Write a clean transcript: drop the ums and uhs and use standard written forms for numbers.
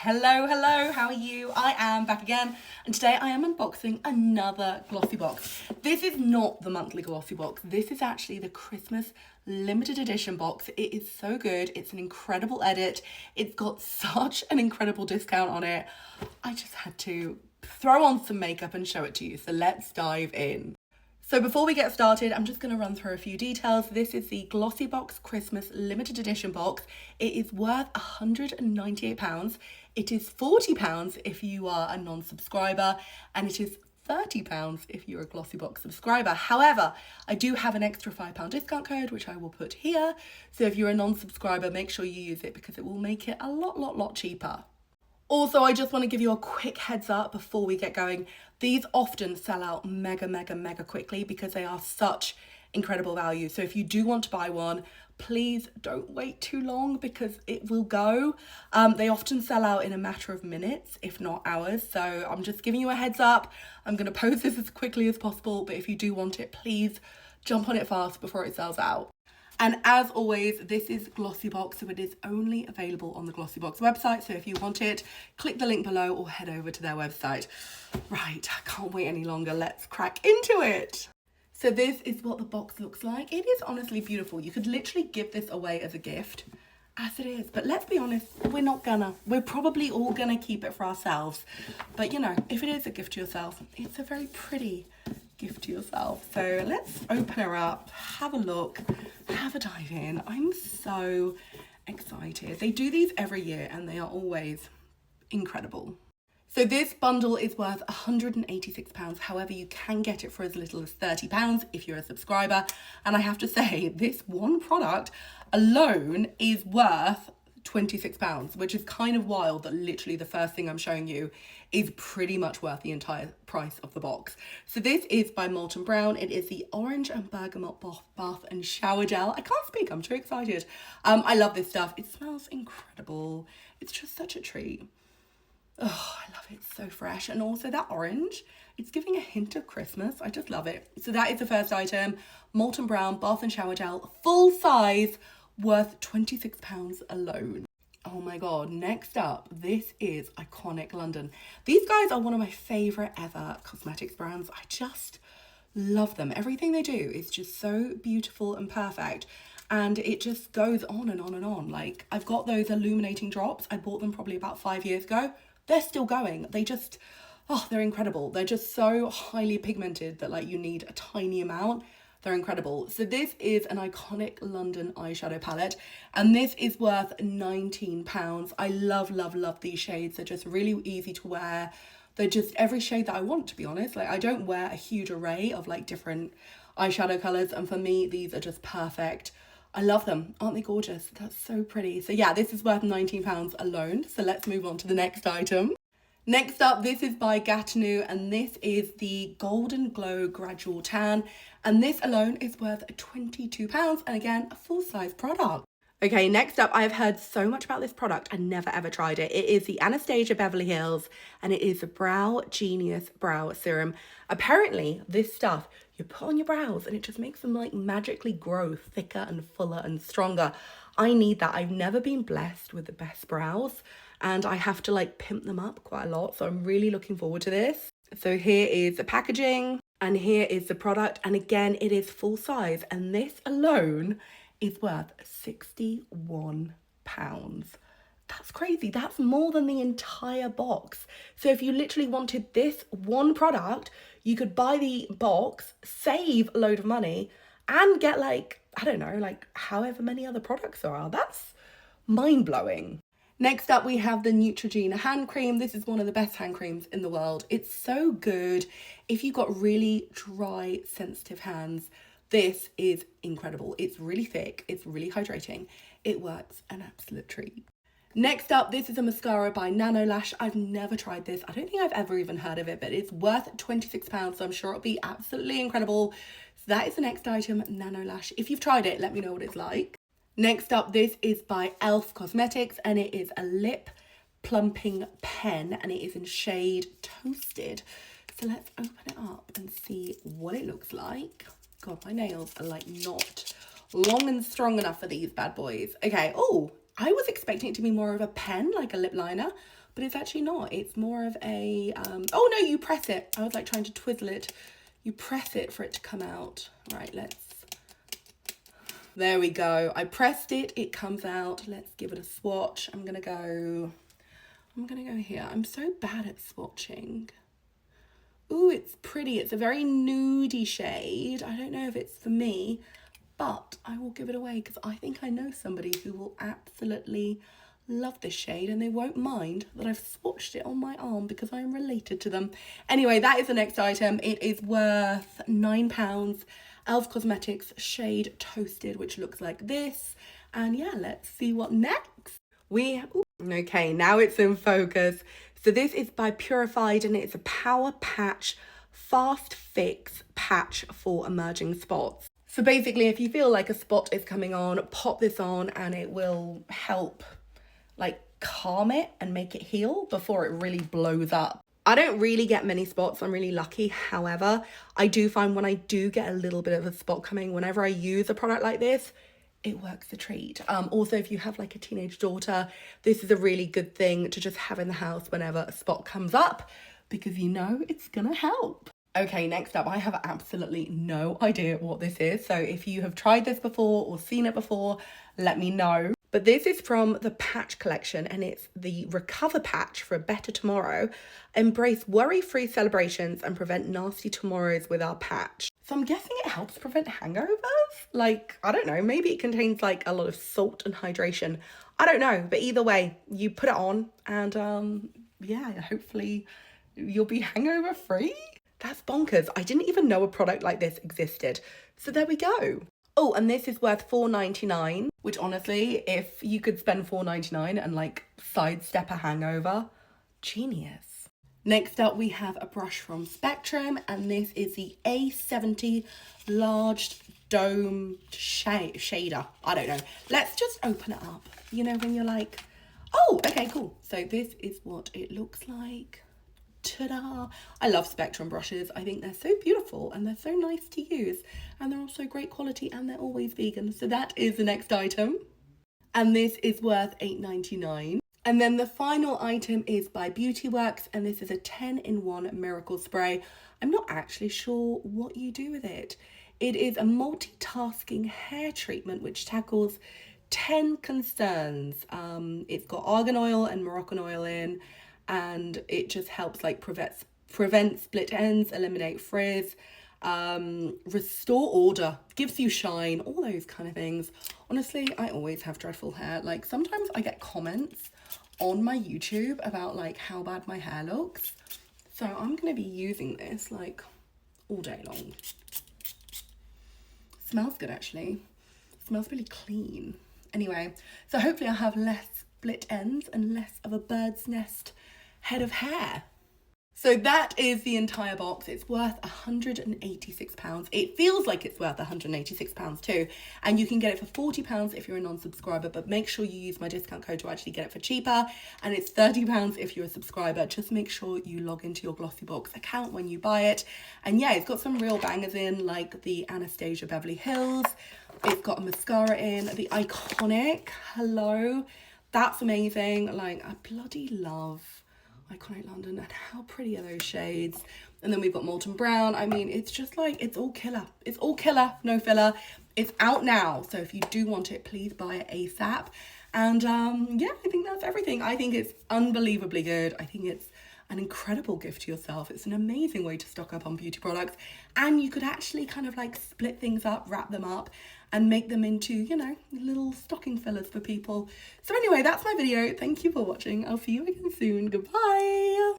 Hello, how are you? I am back again, and today I am unboxing another Glossybox. This is not the monthly Glossybox, this is actually the Christmas limited edition box. It is so good, it's an incredible edit, it's got such an incredible discount on it. I just had to throw on some makeup and show it to you, so let's dive in. So before we get started, I'm just going to run through a few details. This is the Glossybox Christmas limited edition box. It is worth £198. It is £40 if you are a non-subscriber, and it is £30 if you're a Glossybox subscriber. However, I do have an extra £5 discount code, which I will put here. So if you're a non-subscriber, make sure you use it because it will make it a lot cheaper. Also, I just want to give you a quick heads up before we get going. These often sell out mega quickly because they are such incredible value. So if you do want to buy one, please don't wait too long because it will go. They often sell out in a matter of minutes, if not hours. So I'm just giving you a heads up. I'm going to post this as quickly as possible, but if you do want it, please jump on it fast before it sells out. And as always, this is Glossybox, so it is only available on the Glossybox website. So if you want it, click the link below or head over to their website. Right, I can't wait any longer. Let's crack into it. So this is what the box looks like. It is honestly beautiful. You could literally give this away as a gift, as it is. But let's be honest, we're not gonna. We're probably all gonna keep it for ourselves. But you know, if it is a gift to yourself, it's a very pretty gift to yourself. So let's open her up, have a look, have a dive in. I'm so excited. They do these every year and they are always incredible. So this bundle is worth £186. However, you can get it for as little as £30 if you're a subscriber. And I have to say, this one product alone is worth £26, which is kind of wild that literally the first thing I'm showing you is pretty much worth the entire price of the box. So this is by Molton Brown. It is the Orange and Bergamot Bath and Shower Gel. I can't speak, I'm too excited. I love this stuff. It smells incredible. It's just such a treat. Oh, I love it. It's so fresh. And also that orange, it's giving a hint of Christmas. I just love it. So that is the first item. Molton Brown Bath and Shower Gel, full size, worth £26 alone. Oh my God, next up, this is Iconic London. These guys are one of my favorite ever cosmetics brands. I just love them. Everything they do is just so beautiful and perfect. And it just goes on and on and on. Like, I've got those illuminating drops. I bought them probably about 5 years ago. They're still going. They just, oh, they're incredible. They're just so highly pigmented that like you need a tiny amount. They're incredible. So this is an Iconic London eyeshadow palette, and this is worth £19. I love these shades. They're just really easy to wear. They're just every shade that I want, to be honest. Like, I don't wear a huge array of like different eyeshadow colors, and for me, these are just perfect. I love them. Aren't they gorgeous? That's so pretty. So yeah, this is worth £19 alone. So let's move on to the next item. Next up, this is by Gatineau, and this is the Golden Glow Gradual Tan. And this alone is worth £22, and again, a full-size product. Okay, next up, I've heard so much about this product, I never ever tried it. It is the Anastasia Beverly Hills, and it is the Brow Genius Brow Serum. Apparently, this stuff, you put on your brows, and it just makes them like magically grow thicker and fuller and stronger. I need that. I've never been blessed with the best brows, and I have to like pimp them up quite a lot. So I'm really looking forward to this. So here is the packaging, and here is the product. And again, it is full size, and this alone is worth £61. That's crazy. That's more than the entire box. So if you literally wanted this one product, you could buy the box, save a load of money, and get like, I don't know, like however many other products there are. That's mind-blowing. Next up, we have the Neutrogena hand cream. This is one of the best hand creams in the world. It's so good. If you've got really dry, sensitive hands, this is incredible. It's really thick. It's really hydrating. It works an absolute treat. Next up, this is a mascara by Nano Lash. I've never tried this. I don't think I've ever even heard of it, but it's worth £26, so I'm sure it'll be absolutely incredible. So that is the next item, Nano Lash. If you've tried it, let me know what it's like. Next up, this is by e.l.f. Cosmetics, and it is a lip plumping pen, and it is in shade Toasted. So let's open it up and see what it looks like. God, my nails are like not long and strong enough for these bad boys. Okay, oh, I was expecting it to be more of a pen, like a lip liner, but it's actually not. It's more of a, oh no, you press it. I was like trying to twizzle it. You press it for it to come out. Right, there we go. I pressed it, it comes out. Let's give it a swatch. I'm gonna go here. I'm so bad at swatching. Ooh, it's pretty. It's a very nudie shade. I don't know if it's for me, but I will give it away because I think I know somebody who will absolutely love this shade and they won't mind that I've swatched it on my arm because I'm related to them. Anyway, that is the next item. It is worth £9. Elf Cosmetics shade Toasted, which looks like this. And yeah, let's see what next. Okay, now it's in focus. So this is by Purified and it's a Power Patch Fast Fix Patch for emerging spots. So basically, if you feel like a spot is coming on, pop this on and it will help like calm it and make it heal before it really blows up. I don't really get many spots. I'm really lucky. However, I do find when I do get a little bit of a spot coming, whenever I use a product like this, it works a treat. Also, if you have like a teenage daughter, this is a really good thing to just have in the house whenever a spot comes up because you know it's gonna help. Okay, next up, I have absolutely no idea what this is. So if you have tried this before or seen it before, let me know. But this is from the Patch collection and it's the Recover Patch for a Better Tomorrow. Embrace worry-free celebrations and prevent nasty tomorrows with our patch. So I'm guessing it helps prevent hangovers? Like, I don't know, maybe it contains like a lot of salt and hydration. I don't know, but either way, you put it on and yeah, hopefully you'll be hangover free. That's bonkers. I didn't even know a product like this existed. So there we go. Oh, and this is worth $4.99, which honestly, if you could spend $4.99 and like sidestep a hangover, genius. Next up, we have a brush from Spectrum, and this is the A70 Large Dome Shader. I don't know. Let's just open it up. You know, when you're like, oh, okay, cool. So this is what it looks like. Ta-da! I love Spectrum brushes. I think they're so beautiful and they're so nice to use and they're also great quality and they're always vegan. So that is the next item and this is worth $8.99. And then the final item is by Beauty Works and this is a 10-in-1 miracle spray. I'm not actually sure what you do with it. It is a multitasking hair treatment which tackles 10 concerns. It's got argan oil and Moroccan oil in, and it just helps like prevent split ends, eliminate frizz, restore order, gives you shine, all those kind of things. Honestly, I always have dreadful hair. Like sometimes I get comments on my YouTube about like how bad my hair looks. So I'm gonna be using this like all day long. Smells good actually. Smells really clean. Anyway, so hopefully I'll have less split ends and less of a bird's nest head of hair. So that is the entire box. It's worth £186. It feels like it's worth £186 too. And you can get it for £40 if you're a non-subscriber, but make sure you use my discount code to actually get it for cheaper. And it's £30 if you're a subscriber. Just make sure you log into your Glossybox account when you buy it. And yeah, it's got some real bangers in, like the Anastasia Beverly Hills. It's got a mascara in, the Iconic, hello. That's amazing. Like, I bloody love Iconic London and how pretty are those shades. And then we've got Molten Brown. I mean, it's just like, it's all killer. It's all killer, no filler. It's out now. So if you do want it, please buy it ASAP. And yeah, I think that's everything. I think it's unbelievably good. I think it's an incredible gift to yourself. It's an amazing way to stock up on beauty products. And you could actually kind of like split things up, wrap them up, and make them into, you know, little stocking fillers for people. So anyway, that's my video. Thank you for watching. I'll see you again soon. Goodbye.